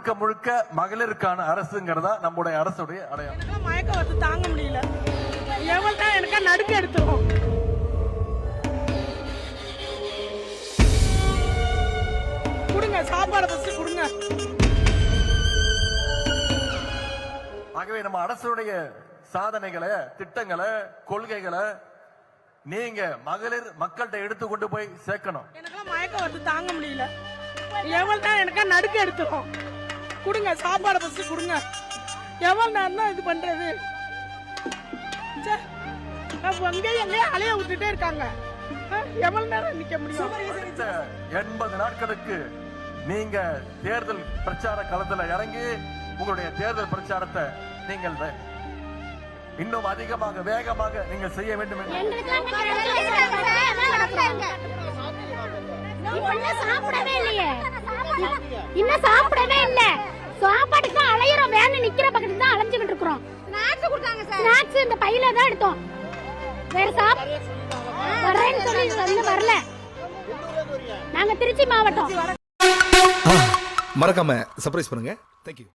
முழுக்க முழுக்க மகளிருக்கான அரசுங்கிறதா நம்முடைய அரசுடைய அடையாளம். மயக்க வந்து தாங்க முடியல. எவ்வளவு தான் எனக்கு நடுக்க எடுத்துரும். கொடுங்க சாப்பாடு பசி கொடுங்க. ஆகவே நம்ம அரசுடைய சாதனைகளை, திட்டங்களை, கொள்கைகளை நீங்க மகளிர் மக்கள்கிட்ட எடுத்து கொண்டு போய் சேர்க்கணும். எனக்கு மயக்க வந்து தாங்க முடியல. எவ்வளவு தான் எனக்கு நடுக்க எடுத்துரும். கொடுங்க சாப்பாடு பசி கொடுங்க. எவ்வளவு நேரம் தான் இது பண்றது? எங்கேயே அலைய விட்டுட்டே இருக்காங்க. எவ்வளவு நேரம் நிக்க முடியும்? 80 நாட்களுக்கு நீங்க தேர்தல் பிரச்சார களத்துல இறங்கி உங்களுடைய தேர்தல் பிரச்சாரத்தை நீங்கள் இன்னும் அதிகமாக வேகமாக நீங்கள் செய்ய வேண்டும் என்று சாப்பிடவே இல்லையே. இன்னும் சாப்பிடவே இல்ல. சாப்பாட்டுக்கு அலையிறோம். வேன் நிக்கிற பக்கத்துல தான் அலைஞ்சுக்கிட்டு இருக்கிறோம். ஸ்நாக்ஸ் இந்த பையில தான் எடுத்தோம். வேற வரேன்னு சொல்லி வரல. நாங்க திருச்சி மாவட்டம். மறக்காம சர்ப்ரைஸ் பண்ணுங்க. தேங்க்யூ.